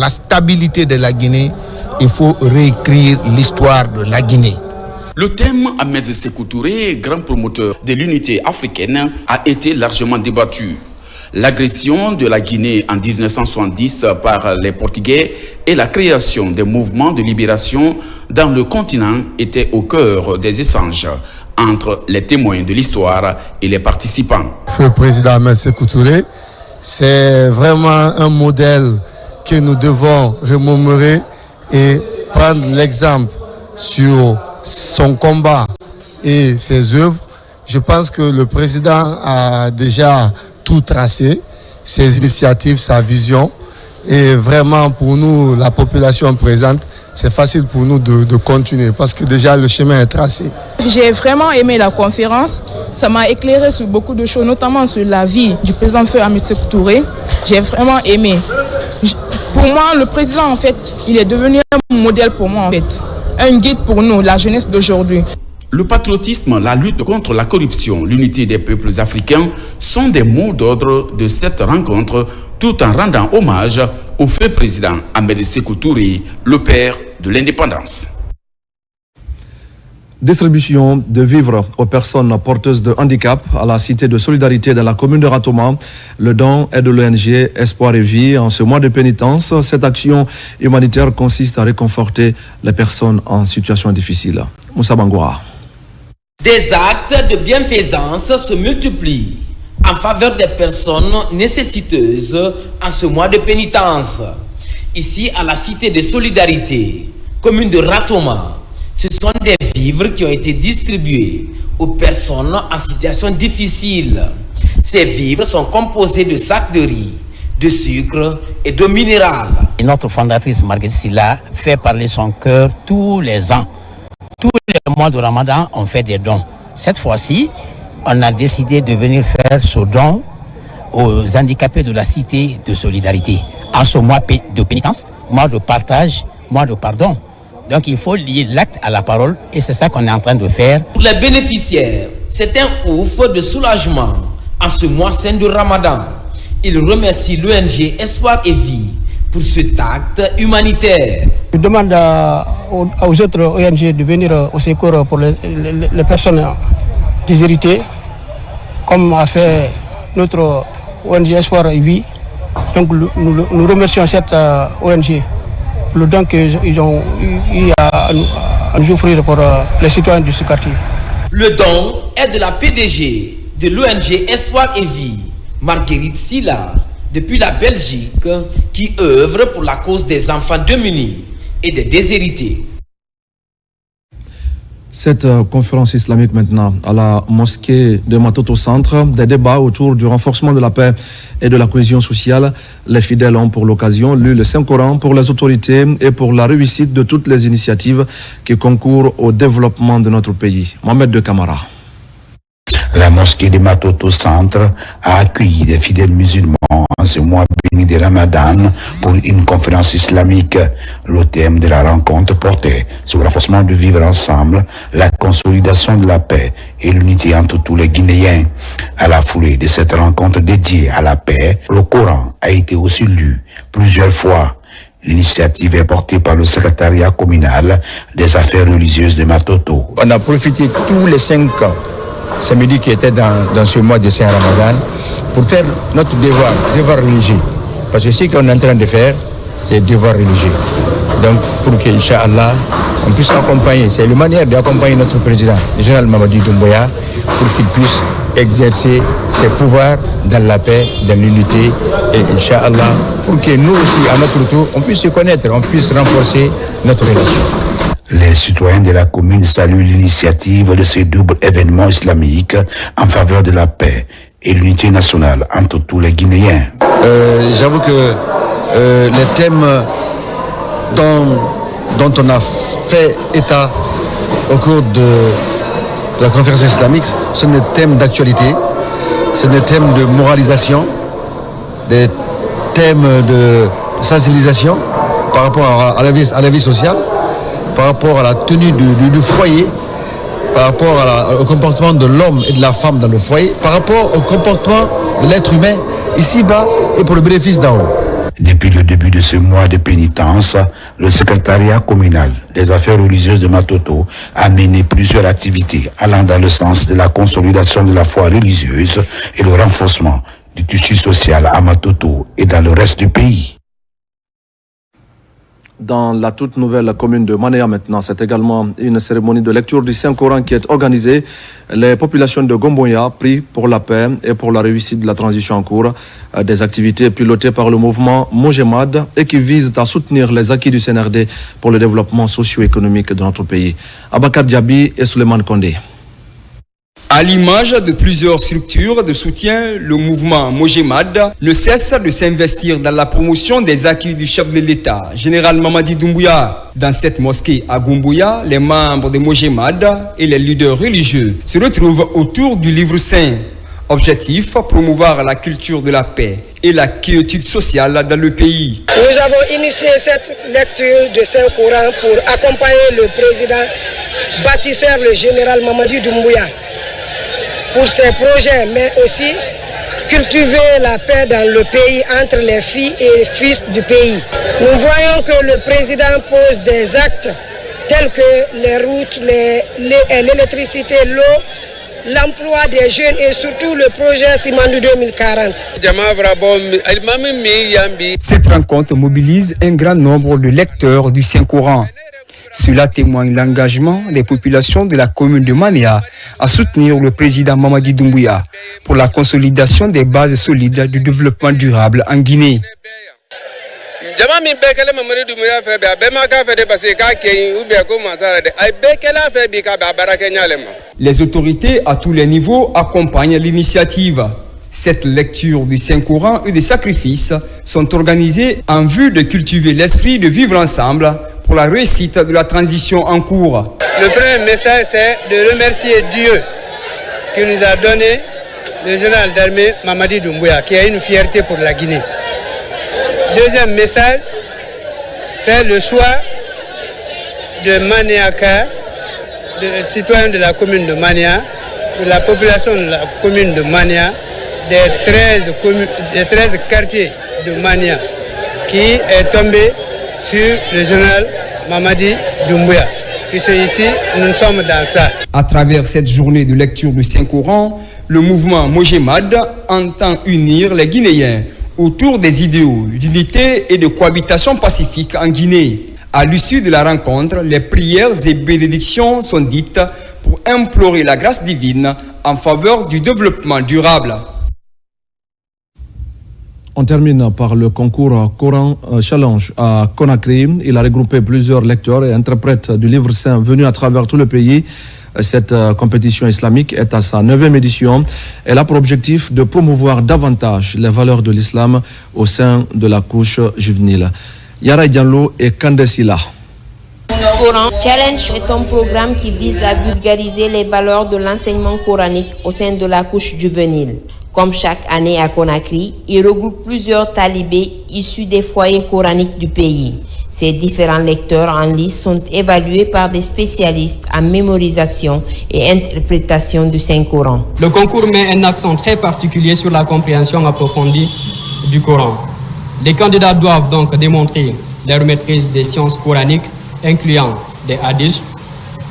la stabilité de la Guinée, il faut réécrire l'histoire de la Guinée. Le thème Ahmed Sékou Touré, grand promoteur de l'unité africaine, a été largement débattu. L'agression de la Guinée en 1970 par les Portugais et la création des mouvements de libération dans le continent étaient au cœur des échanges entre les témoins de l'histoire et les participants. Le président Ahmed Sékou Touré, c'est vraiment un modèle que nous devons remémorer et prendre l'exemple sur son combat et ses œuvres. Je pense que le président a déjà tout tracé, ses initiatives, sa vision. Et vraiment, pour nous, la population présente, c'est facile pour nous de continuer parce que déjà le chemin est tracé. J'ai vraiment aimé la conférence. Ça m'a éclairé sur beaucoup de choses, notamment sur la vie du président Feu Ahmed Sékou Touré. J'ai vraiment aimé. Pour moi, le président, en fait, il est devenu un modèle pour moi, en fait. Un guide pour nous, la jeunesse d'aujourd'hui. Le patriotisme, la lutte contre la corruption, l'unité des peuples africains sont des mots d'ordre de cette rencontre, tout en rendant hommage au feu président Ahmed Sékou Touré, le père de l'indépendance. Distribution de vivres aux personnes porteuses de handicap à la cité de solidarité dans la commune de Ratoma. Le don est de l'ONG Espoir et Vie. En ce mois de pénitence, cette action humanitaire consiste à réconforter les personnes en situation difficile. Moussa Bangoura. Des actes de bienfaisance se multiplient en faveur des personnes nécessiteuses en ce mois de pénitence. Ici, à la cité de solidarité, commune de Ratoma, ce sont des vivres qui ont été distribués aux personnes en situation difficile. Ces vivres sont composés de sacs de riz, de sucre et d'eau minérale. Et notre fondatrice Marguerite Silla fait parler son cœur tous les ans. Tous les mois de Ramadan, on fait des dons. Cette fois-ci, on a décidé de venir faire ce don aux handicapés de la cité de solidarité. En ce mois de pénitence, mois de partage, mois de pardon. Donc il faut lier l'acte à la parole et c'est ça qu'on est en train de faire. Pour les bénéficiaires, c'est un ouf de soulagement en ce mois saint de Ramadan. Ils remercient l'ONG Espoir et Vie pour cet acte humanitaire. Je demande aux autres ONG de venir au secours pour les personnes déshéritées, comme a fait notre ONG Espoir et Vie. Donc nous remercions cette ONG pour le don qu'ils ont eu à nous offrir pour les citoyens de ce quartier. Le don est de la PDG de l'ONG Espoir et Vie, Marguerite Silla, depuis la Belgique, qui œuvre pour la cause des enfants démunis et des déshérités. Cette conférence islamique maintenant à la mosquée de Matoto Centre, des débats autour du renforcement de la paix et de la cohésion sociale. Les fidèles ont pour l'occasion lu le Saint-Coran pour les autorités et pour la réussite de toutes les initiatives qui concourent au développement de notre pays. Mohamed de Camara. La mosquée de Matoto Centre a accueilli des fidèles musulmans en ce mois béni de Ramadan pour une conférence islamique. Le thème de la rencontre portait sur le renforcement du vivre ensemble, la consolidation de la paix et l'unité entre tous les Guinéens. À la foulée de cette rencontre dédiée à la paix, le Coran a été aussi lu plusieurs fois. L'initiative est portée par le secrétariat communal des affaires religieuses de Matoto. On a profité tous les 5 ans samedi qui était dans ce mois de Saint-Ramadan pour faire notre devoir religieux. Parce que ce qu'on est en train de faire, c'est devoir religieux. Donc pour que, Inch'Allah, on puisse accompagner, c'est la manière d'accompagner notre président, le général Mamadi Doumbouya, pour qu'il puisse exercer ses pouvoirs dans la paix, dans l'unité, et Inch'Allah, pour que nous aussi, à notre tour, on puisse se connaître, on puisse renforcer notre relation. Les citoyens de la commune saluent l'initiative de ces doubles événements islamiques en faveur de la paix et l'unité nationale entre tous les Guinéens. J'avoue que les thèmes dont on a fait état au cours de la conférence islamique sont des thèmes d'actualité, sont des thèmes de moralisation, des thèmes de sensibilisation par rapport à la vie sociale, par rapport à la tenue du foyer, par rapport au comportement de l'homme et de la femme dans le foyer, par rapport au comportement de l'être humain ici-bas et pour le bénéfice d'en haut. Depuis le début de ce mois de pénitence, le secrétariat communal des affaires religieuses de Matoto a mené plusieurs activités allant dans le sens de la consolidation de la foi religieuse et le renforcement du tissu social à Matoto et dans le reste du pays. Dans la toute nouvelle commune de Manéa maintenant, c'est également une cérémonie de lecture du Saint-Coran qui est organisée. Les populations de Gomboya prient pour la paix et pour la réussite de la transition en cours. Des activités pilotées par le mouvement Mojemad et qui visent à soutenir les acquis du CNRD pour le développement socio-économique de notre pays. Abakar Diaby et Souleymane Kondé. À l'image de plusieurs structures de soutien, le mouvement Mojemad ne cesse de s'investir dans la promotion des acquis du chef de l'État, général Mamadi Doumbouya. Dans cette mosquée à Gomboya, les membres de Mojemad et les leaders religieux se retrouvent autour du livre saint. Objectif, promouvoir la culture de la paix et la quiétude sociale dans le pays. Nous avons initié cette lecture de Saint-Coran pour accompagner le président bâtisseur, le général Mamadi Doumbouya, pour ses projets, mais aussi cultiver la paix dans le pays entre les filles et les fils du pays. Nous voyons que le président pose des actes tels que les routes, l'électricité, l'eau, l'emploi des jeunes et surtout le projet Simandou 2040. Cette rencontre mobilise un grand nombre de lecteurs du Saint-Coran. Cela témoigne l'engagement des populations de la commune de Manéa à soutenir le président Mamadi Doumbouya pour la consolidation des bases solides du développement durable en Guinée. Les autorités à tous les niveaux accompagnent l'initiative. Cette lecture du Saint-Coran et des sacrifices sont organisées en vue de cultiver l'esprit de vivre ensemble pour la réussite de la transition en cours. Le premier message, c'est de remercier Dieu qui nous a donné le général d'armée Mamadi Doumbouya, qui a une fierté pour la Guinée. Deuxième message, c'est le choix de Manéaka, des citoyens de la commune de Manéa, de la population de la commune de Manéa, des 13 quartiers de Manéa, qui est tombé sur le général Mamadi Doumbouya. Puisque ici, nous sommes dans ça. À travers cette journée de lecture du Saint-Coran, le mouvement Mojemad entend unir les Guinéens autour des idéaux d'unité et de cohabitation pacifique en Guinée. À l'issue de la rencontre, les prières et bénédictions sont dites pour implorer la grâce divine en faveur du développement durable. On termine par le concours Coran Challenge à Conakry. Il a regroupé plusieurs lecteurs et interprètes du livre saint venus à travers tout le pays. Cette compétition islamique est à sa 9e édition. Elle a pour objectif de promouvoir davantage les valeurs de l'islam au sein de la couche juvénile. Yara Diallo et Kandesila. Coran Challenge est un programme qui vise à vulgariser les valeurs de l'enseignement coranique au sein de la couche juvénile. Comme chaque année à Conakry, il regroupe plusieurs talibés issus des foyers coraniques du pays. Ces différents lecteurs en lice sont évalués par des spécialistes en mémorisation et interprétation du Saint-Coran. Le concours met un accent très particulier sur la compréhension approfondie du Coran. Les candidats doivent donc démontrer leur maîtrise des sciences coraniques, incluant des hadiths,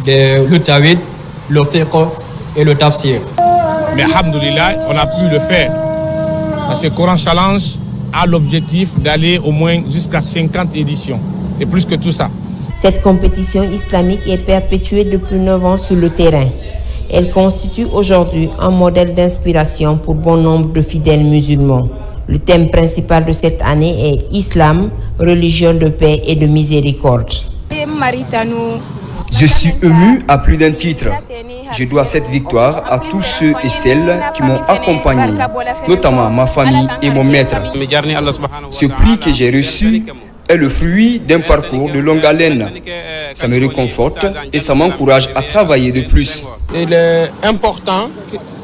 le tawhid, le fiqh et le tafsir. Mais alhamdoulilah, on a pu le faire. Parce que Coran Challenge a l'objectif d'aller au moins jusqu'à 50 éditions. Et plus que tout ça. Cette compétition islamique est perpétuée depuis 9 ans sur le terrain. Elle constitue aujourd'hui un modèle d'inspiration pour bon nombre de fidèles musulmans. Le thème principal de cette année est Islam, religion de paix et de miséricorde. Je suis ému à plus d'un titre. Je dois cette victoire à tous ceux et celles qui m'ont accompagné, notamment ma famille et mon maître. Ce prix que j'ai reçu est le fruit d'un parcours de longue haleine. Ça me réconforte et ça m'encourage à travailler de plus. Il est important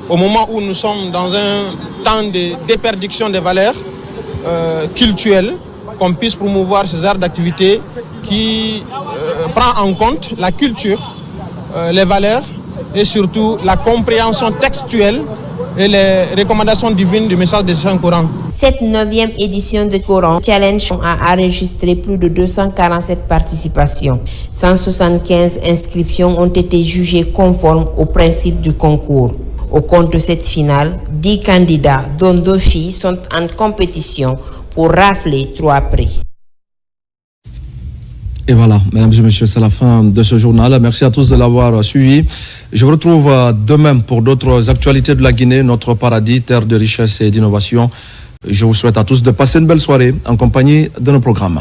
au moment où nous sommes dans un temps de déperdiction des valeurs culturelles, qu'on puisse promouvoir ces arts d'activité qui prend en compte la culture, les valeurs et surtout la compréhension textuelle et les recommandations divines du message du Saint-Coran. Cette 9e édition de Coran Challenge a enregistré plus de 247 participations. 175 inscriptions ont été jugées conformes aux principes du concours. Au cours de cette finale, 10 candidats, dont 2 filles, sont en compétition pour rafler 3 prix. Et voilà, mesdames et messieurs, c'est la fin de ce journal. Merci à tous de l'avoir suivi. Je vous retrouve demain pour d'autres actualités de la Guinée, notre paradis, terre de richesse et d'innovation. Je vous souhaite à tous de passer une belle soirée en compagnie de nos programmes.